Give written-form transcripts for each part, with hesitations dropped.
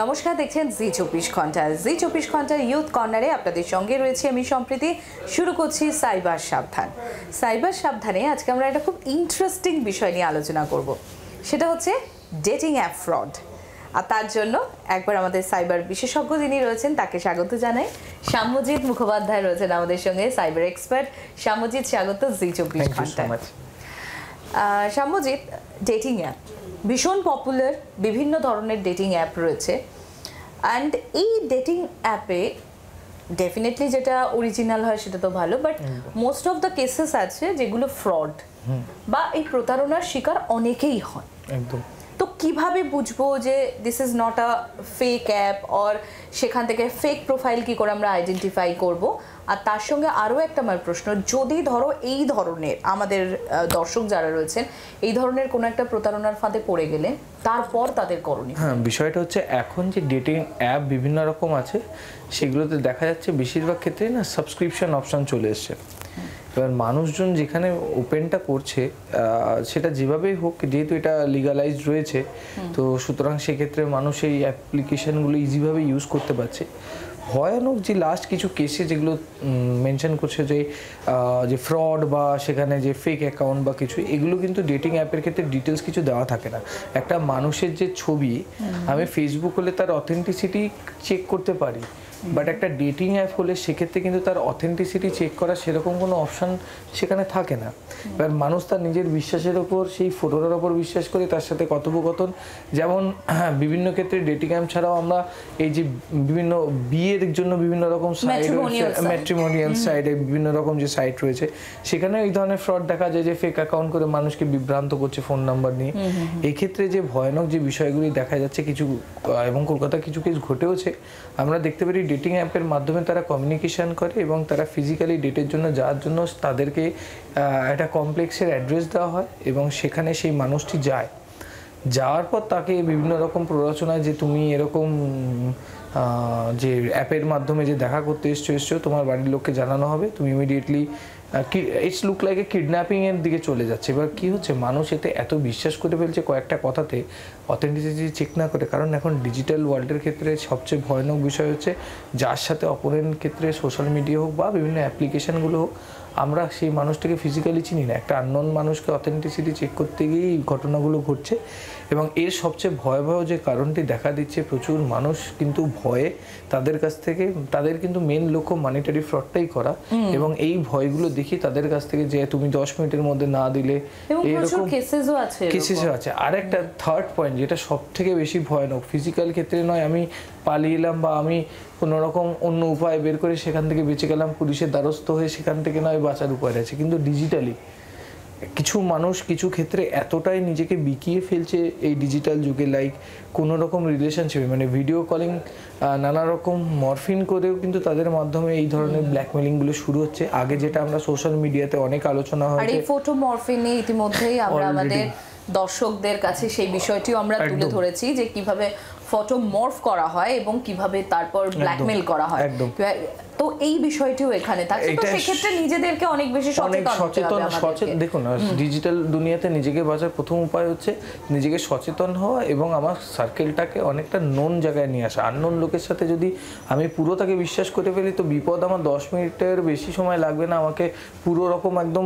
নমস্কার, দেখছেন জি24 ঘন্টা। জি24 ঘন্টার ইউথ কর্নারে আপনাদের সঙ্গে রয়েছে আমি সম্প্রীতি। শুরু করছি সাইবার সাবধান। সাইবার সাবধানে আজকে আমরা একটা খুব ইন্টারেস্টিং বিষয় নিয়ে আলোচনা করব, সেটা হচ্ছে ডেটিং অ্যাপ ফ্রড। আর তার জন্য একবার আমাদের সাইবার বিশেষজ্ঞ যিনি রয়েছেন তাকে স্বাগত জানাই। শ্যামজিৎ মুখোপাধ্যায় রয়েছেন আমাদের সঙ্গে, সাইবার এক্সপার্ট। শ্যামজিৎ, স্বাগত জি24 ঘন্টায়। শ্যামজিৎ, ডেটিং অ্যাপ ভীষণ পপুলার, বিভিন্ন ধরনের ডেটিং অ্যাপ রয়েছে। অ্যান্ড এই ডেটিং অ্যাপে ডেফিনেটলি যেটা অরিজিনাল হয় সেটা তো ভালো, but most of the cases আছে যেগুলো ফ্রড বা এই প্রতারণার শিকার অনেকেই হয়। একদম। তো কিভাবে বুঝবো যে this is not a fake app, or সেখান থেকে ফেক প্রোফাইল কি করে আমরা আইডেন্টিফাই করব? আর তার সঙ্গে আরও একটা আমার প্রশ্ন, যদি ধরো এই ধরনের আমাদের দর্শক যারা রয়েছেন এই ধরনের কোনো একটা প্রতারণার ফাঁদে পড়ে গেলে তারপর তাদের করণীয়। হ্যাঁ, বিষয়টা হচ্ছে এখন যে ডেটিং অ্যাপ বিভিন্ন রকম আছে সেগুলোতে দেখা যাচ্ছে বেশিরভাগ ক্ষেত্রে না সাবস্ক্রিপশন অপশন চলে এসছে। এবার মানুষজন যেখানে ওপেনটা করছে সেটা যেভাবেই হোক, যেহেতু এটা লিগালাইজড রয়েছে, তো সুতরাং সেক্ষেত্রে মানুষ এই অ্যাপ্লিকেশানগুলো ইজিভাবে ইউজ করতে পারছে। ভয়ানক যে লাস্ট কিছু কেসে যেগুলো মেনশন করছে যে ফ্রড বা সেখানে যে ফেক অ্যাকাউন্ট বা কিছু, এগুলো কিন্তু ডেটিং অ্যাপের ক্ষেত্রে ডিটেলস কিছু দেওয়া থাকে না। একটা মানুষের যে ছবি, আমি ফেসবুক হলে তার অথেন্টিসিটি চেক করতে পারি, বাট একটা ডেটিং অ্যাপ হলে সেক্ষেত্রে কিন্তু তার অথেন্টিসিটি চেক করা সেরকম কোনো অপশান সেখানে থাকে না। এবার মানুষ তার নিজের বিশ্বাসের ওপর, সেই ফটোটার ওপর বিশ্বাস করে তার সাথে কথোপকথন, যেমন বিভিন্ন ক্ষেত্রে ডেটিং অ্যাপ ছাড়াও আমরা এই যে বিভিন্ন বিয়ের জন্য বিভিন্ন রকম সাইট, ম্যাট্রিমোনিয়াল সাইটে বিভিন্ন রকম যে সাইট রয়েছে সেখানে এই ধরনের ফ্রড দেখা যায়, যে ফেক অ্যাকাউন্ট করে মানুষকে বিভ্রান্ত করছে ফোন নাম্বার নিয়ে। এই ক্ষেত্রে যে ভয়ানক যে বিষয়গুলি দেখা যাচ্ছে কিছু, এবং কলকাতায় কিছু কেস ঘটেওছে, আমরা দেখতে পারি ডেটিং অ্যাপের মাধ্যমে তারা কমিউনিকেশন করে এবং তারা ফিজিক্যালি ডেটের জন্য যাওয়ার জন্য তাদেরকে একটা কমপ্লেক্সের অ্যাড্রেস দেওয়া হয় এবং সেখানে সেই মানুষটি যায়। যাওয়ার পর তাকে বিভিন্ন রকম প্ররোচনায় যে তুমি এরকম যে অ্যাপের মাধ্যমে যে দেখা করতে এসছো তোমার বাড়ির লোককে জানানো হবে, তুমি immediately it's look like a কিডন্যাপিংয়ের দিকে চলে যাচ্ছে। এবার কী হচ্ছে, মানুষ এতে এত বিশ্বাস করে ফেলছে কয়েকটা কথাতে, অথেন্টিসিটি চেক না করে। কারণ এখন ডিজিটাল ওয়ার্ল্ডের ক্ষেত্রে সবচেয়ে ভয়ানক বিষয় হচ্ছে যার সাথে অপরের ক্ষেত্রে সোশ্যাল মিডিয়া হোক বা বিভিন্ন অ্যাপ্লিকেশানগুলো হোক, আমরা সেই মানুষটাকে ফিজিক্যালি চিনি না, একটা আননোন মানুষকে অথেন্টিসিটি চেক করতে গিয়েই এই ঘটনাগুলো ঘটছে। এবং এর সবচেয়ে ভয়াবহ যে কারণটি দেখা দিচ্ছে, প্রচুর মানুষ কিন্তু ভয়ে তাদের কাছ থেকে, তাদের কিন্তু মেন লক্ষ্য মানিটারি ফ্রডটাই করা, এবং এই ভয়গুলো দেখি তাদের কাছ থেকে যে তুমি 10 মিনিটের মধ্যে না দিলে, এরকম কেসেসও আছে। আর একটা থার্ড পয়েন্ট যেটা সব থেকে বেশি ভয়ানক, ফিজিক্যাল ক্ষেত্রে নয় আমি পালিয়ে এলাম বা আমি কোনো রকম অন্য উপায় বের করে সেখান থেকে বেঁচে গেলাম, পুলিশের দ্বারস্থ হয়ে সেখান থেকে নয় বাঁচার উপায় আছে, কিন্তু ডিজিটালি কিছু মানুষ কিছু ক্ষেত্রে এতটাই নিজেকে বিকিয়ে ফেলছে এই ডিজিটাল যুগে, লাইক কোনো রকম রিলেশনশিপে, মানে ভিডিও কলিং, নানা রকম মরফিন করেও কিন্তু তাদের মাধ্যমে এই ধরনের ব্ল্যাকমেলিংগুলো শুরু হচ্ছে। আগে যেটা আমরা সোশ্যাল মিডিয়াতে অনেক আলোচনা হয়, আর এই ফটো মরফিনে ইতিমধ্যেই আমরা আমাদের দর্শকদের কাছে সেই বিষয়টিও আমরা তুলে ধরেছি যে কিভাবে ফটো মর্ফ করা হয় এবং কিভাবে তারপর ব্ল্যাকমেল করা হয়। তো এই বিষয়টিও এখানে থাকে, তো সেক্ষেত্রে নিজেদেরকে অনেক বেশি সচেতন। দেখুন, ডিজিটাল দুনিয়াতে নিজেকে বাঁচার প্রথম উপায় হচ্ছে নিজেকে সচেতন হওয়া এবং আমার সার্কেলটাকে অনেকটা নোন জায়গায় নিয়ে আসা। আননোন লোকের সাথে যদি আমি পুরো তাকে বিশ্বাস করে ফেলি, তো বিপদ আমার 10 মিনিটের বেশি সময় লাগবে না আমাকে পুরো রকম একদম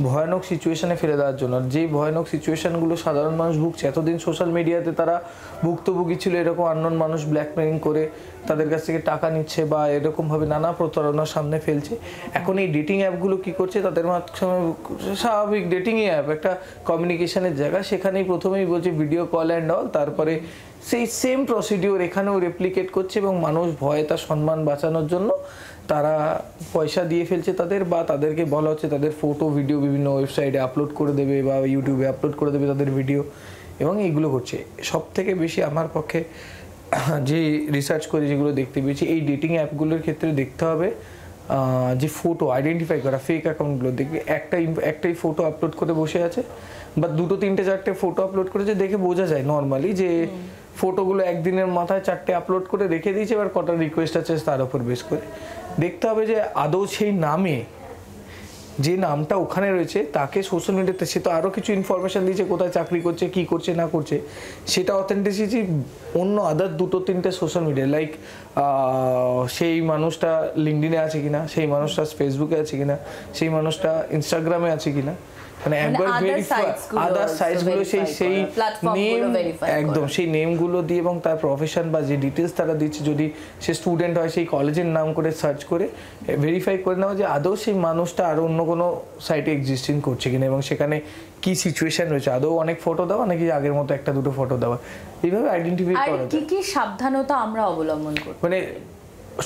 ভয়ানক সিচুয়েশনে ফেলে দেওয়ার জন্য। যেই ভয়ানক সিচুয়েশনগুলো সাধারণ মানুষ ভুগছে, এতদিন সোশ্যাল মিডিয়াতে তারা ভুক্তভোগী ছিল, এরকম আননোন মানুষ ব্ল্যাকমেলিং করে তাদের কাছ থেকে টাকা নিচ্ছে বা এরকমভাবে নানা প্রতারণার সামনে ফেলছে। এখন এই ডেটিং অ্যাপগুলো কী করছে, তাদের মাধ্যমে স্বাভাবিক ডেটিংই অ্যাপ, একটা কমিউনিকেশনের জায়গা, সেখানেই প্রথমেই বলছে ভিডিও কল অ্যান্ড অল, তারপরে সেই সেম প্রসিডিওর এখানেও রেপ্লিকেট করছে এবং মানুষ ভয়ে তার সম্মান বাঁচানোর জন্য তারা পয়সা দিয়ে ফেলছে তাদের, বা তাদেরকে বলা হচ্ছে তাদের ফটো ভিডিও বিভিন্ন ওয়েবসাইটে আপলোড করে দেবে বা ইউটিউবে আপলোড করে দেবে তাদের ভিডিও, এবং এইগুলো করছে। সব থেকে বেশি আমার পক্ষে যে রিসার্চ করে যেগুলো দেখতে পেয়েছি, এই ডেটিং অ্যাপগুলোর ক্ষেত্রে দেখতে হবে যে ফটো আইডেন্টিফাই করা, ফেক অ্যাকাউন্টগুলো দেখবে একটাই ফটো আপলোড করে বসে আছে বা 2, 3, 4টে ফটো আপলোড করেছে, দেখে বোঝা যায় নর্মালি যে ফটোগুলো একদিনের মাথায় 4টে আপলোড করে রেখে দিয়েছে, এবার কটা রিকোয়েস্ট আছে তার উপর বেস করে দেখতে হবে যে আদৌ সেই নামে যে নামটা ওখানে রয়েছে তাকে সোশ্যাল মিডিয়াতে সে তো আরও কিছু ইনফরমেশন দিয়েছে, কোথায় চাকরি করছে, কি করছে না করছে, সেটা অথেন্টিসিটি অন্য আদার 2-3টে সোশ্যাল মিডিয়া লাইক সেই মানুষটা লিঙ্কডিনে আছে কিনা, সেই মানুষটা ফেসবুকে আছে কিনা, সেই মানুষটা ইনস্টাগ্রামে আছে কিনা, মানে একবার ভেরিফাই আদার সাইটসগুলো সেই নেম একদম সেই নেমগুলো দিয়ে এবং তার প্রফেশন বা যে ডিটেলস তারা দিচ্ছে, যদি সে স্টুডেন্ট হয় সেই কলেজের নাম করে সার্চ করে ভেরিফাই করে নেওয়া যে আদৌ সেই মানুষটা আরও অন্য কোনো সাইটে এক্সিস্টিং করছে কিনা এবং সেখানে কি সিচুয়েশন রয়েছে, আদৌ অনেক ফটো দেওয়া নাকি আগের মতো 1-2 ফটো দেওয়া, এইভাবে আইডেন্টিফাই করা যায়। কি কি সাবধানতা আমরা অবলম্বন করব? মানে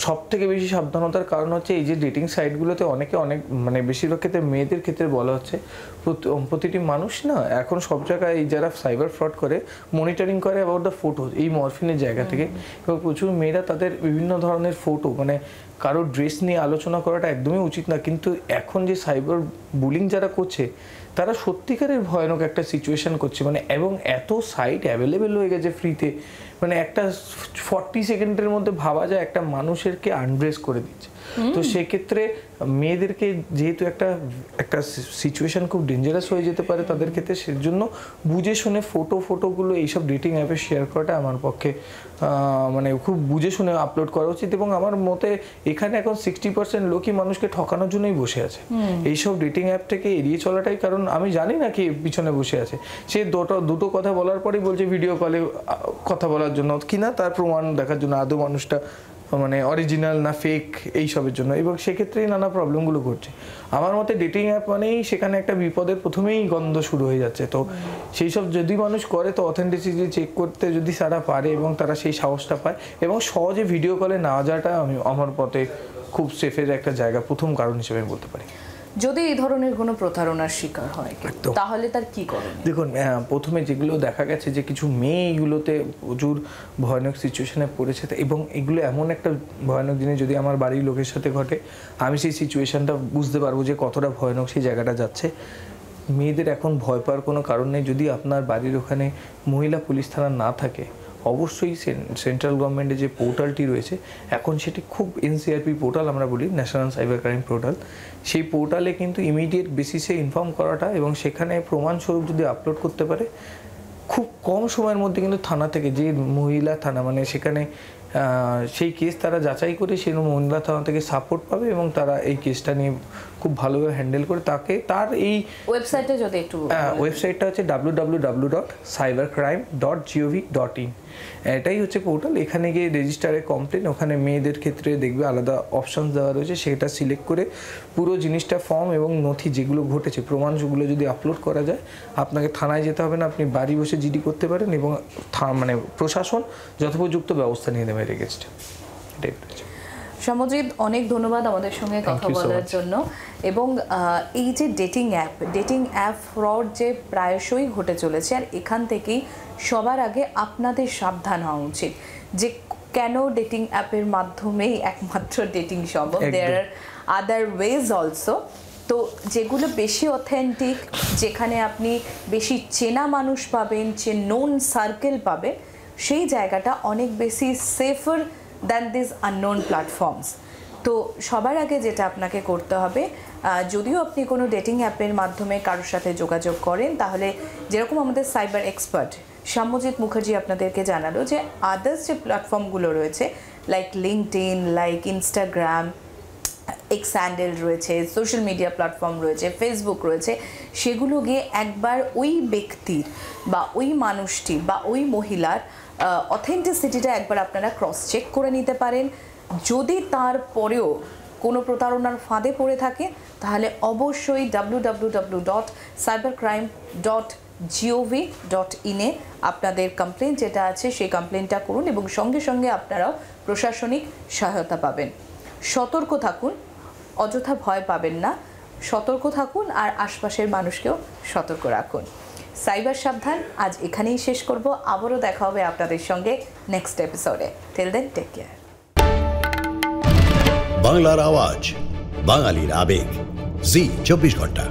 সব থেকে বেশি সাবধানতার কারণ হচ্ছে এই যে ডেটিং সাইটগুলোতে অনেক মানে বেশিরভাগ ক্ষেত্রে মেয়েদের ক্ষেত্রে বলা হচ্ছে প্রতিটি মানুষ না এখন সব জায়গায় এই যারা সাইবার ফ্রড করে মনিটরিং করে অ্যাবাউট দ্য ফটো, এই মরফিনের জায়গা থেকে, এবং প্রচুর মেয়েরা তাদের বিভিন্ন ধরনের ফটো মানে কারোর ড্রেস নিয়ে আলোচনা করাটা একদমই উচিত না, কিন্তু এখন যে সাইবার বুলিং যারা করছে তারা সত্যিকারের ভয়ানক একটা সিচুয়েশন করছে, মানে এবং এত সাইট অ্যাভেলেবেল হয়ে গেছে ফ্রিতে, মানে একটা 40 সেকেন্ডের মধ্যে ভাবা যায় একটা মানুষেরকে আনড্রেস করে দিচ্ছে। তো সেক্ষেত্রে মেয়েদেরকে যেহেতু একটা সিচুয়েশন খুব ডেঞ্জারাস হয়ে যেতে পারে তাদের ক্ষেত্রে, সেজন্য বুঝে শুনে ফটোগুলো এইসব ডেটিং অ্যাপে শেয়ার করাটা আমার পক্ষে মানে খুব বুঝে শুনে আপলোড করা উচিত। এবং আমার মতে এখানে এখন 60% লোকই মানুষকে ঠকানোর জন্যই বসে আছে এইসব ডেটিং অ্যাপ থেকে এড়িয়ে চলাটাই, কারণ আমি জানি না কি পিছনে বসে আছে, সে দুটো কথা বলার পরেই বলছে ভিডিও কলে কথা বলার জন্য কিনা তার প্রমাণ দেখার জন্য আদৌ মানুষটা মানে অরিজিনাল না ফেক এইসবের জন্য, এবং সেক্ষেত্রেই নানা প্রবলেমগুলো ঘটছে। আমার মতে ডেটিং অ্যাপ মানেই সেখানে একটা বিপদের প্রথমেই গন্ধ শুরু হয়ে যাচ্ছে। তো সেই সব যদি মানুষ করে তো অথেন্টিসিটি চেক করতে যদি তারা পারে এবং তারা সেই সাহসটা পায় এবং সহজে ভিডিও কলে না যাওয়াটা আমি আমার পথে খুব সেফের একটা জায়গা প্রথম কারণ হিসেবে আমি বলতে পারি। যদি এই ধরনের কোনো প্রতারণার শিকার হয় তাহলে তার কি করণীয়? দেখুন, প্রথমে যেগুলো দেখা গেছে যে কিছু মেয়ে এগুলোতে প্রচুর ভয়ানক সিচুয়েশনে পড়েছে, এবং এগুলো এমন একটা ভয়ানক জিনিস যদি আমার বাড়ির লোকের সাথে ঘটে আমি সেই সিচুয়েশনটা বুঝতে পারবো যে কতটা ভয়ানক সেই জায়গাটা যাচ্ছে। মেয়েদের এখন ভয় পাওয়ার কোনো কারণ নেই। যদি আপনার বাড়ির ওখানে মহিলা পুলিশ থানা না থাকে, অবশ্যই সেন্ট্রাল গভর্নমেন্টের যে পোর্টালটি রয়েছে এখন সেটি খুব এনসিআরপি পোর্টাল আমরা বলি, ন্যাশনাল সাইবার ক্রাইম পোর্টাল, সেই পোর্টালে কিন্তু ইমিডিয়েট বেসিসে ইনফর্ম করাটা এবং সেখানে প্রমাণস্বরূপ যদি আপলোড করতে পারে খুব কম সময়ের মধ্যে কিন্তু থানা থেকে যে মহিলা থানা মানে সেখানে সেই কেস তারা যাচাই করে সেই মহিলা থানা থেকে সাপোর্ট পাবে এবং তারা এই কেসটা নিয়ে খুব ভালোভাবে হ্যান্ডেল করে তাকে তার এই ওয়েবসাইটে যদি একটু ওয়েবসাইটটা হচ্ছে www.cybercrime.gov.in। এটাই হচ্ছে পোর্টাল। এখানে গিয়ে রেজিস্টারে কমপ্লেন, ওখানে মেয়েদের ক্ষেত্রে দেখবে আলাদা অপশন দেওয়া রয়েছে, সেটা সিলেক্ট করে পুরো জিনিসটা ফর্ম এবং নথি যেগুলো ঘটেছে প্রমাণগুলো যদি আপলোড করা যায়, আপনাকে থানায় যেতে হবে না, আপনি বাড়ি বসে জিডি করতে পারেন এবং মানে প্রশাসন যথোপযুক্ত ব্যবস্থা নিয়ে নেবে এগেইনস্টে। এটাই রয়েছে। সমজিৎ, অনেক ধন্যবাদ আমাদের সঙ্গে কথা বলার জন্য। এবং এই যে ডেটিং অ্যাপ ফ্রড যে প্রায়শই ঘটে চলেছে, আর এখান থেকেই সবার আগে আপনাদের সাবধান হওয়া উচিত যে কেন ডেটিং অ্যাপের মাধ্যমেই একমাত্র ডেটিং সম্ভব, দেয়ার আর আদার ওয়েজ অলসো। তো যেগুলো বেশি অথেন্টিক, যেখানে আপনি বেশি চেনা মানুষ পাবেন, যে নোন সার্কেল পাবেন, সেই জায়গাটা অনেক বেশি safer than this unknown platforms. তো সবার আগে যেটা আপনাকে করতে হবে, যদিও আপনি কোনো ডেটিং অ্যাপের মাধ্যমে কারোর সাথে যোগাযোগ করেন, তাহলে যেরকম আমাদের সাইবার এক্সপার্ট সাম্যজিৎ মুখার্জি আপনাদেরকে জানালো যে আদার্স যে প্ল্যাটফর্মগুলো রয়েছে like LinkedIn, like Instagram, x handle রয়েছে, সোশ্যাল মিডিয়া প্ল্যাটফর্ম রয়েছে, ফেসবুক রয়েছে, সেগুলো গিয়ে একবার ওই ব্যক্তির বা ওই মানুষটি বা ওই মহিলার অথেন্টিসিটিটা একবার আপনারা ক্রস চেক করে নিতে পারেন। যদি তারপরেও কোনো প্রতারণার ফাঁদে পড়ে থাকে তাহলে অবশ্যই www.cybercrime.gov.in এ আপনাদের কমপ্লেন যেটা আছে সেই কমপ্লেনটা করুন এবং সঙ্গে সঙ্গে আপনারাও প্রশাসনিক সহায়তা পাবেন। সতর্ক থাকুন, অযথা ভয় পাবেন না, সতর্ক থাকুন আর আশপাশের মানুষকেও সতর্ক রাখুন। সাইবার সাবধান আজ এখানেই শেষ করব, আবারও দেখা হবে আপনাদের সঙ্গে নেক্সট এপিসোডে। Till then take care. বাংলার আওয়াজ, বাঙালির আবেগ, জি 24 ঘন্টা।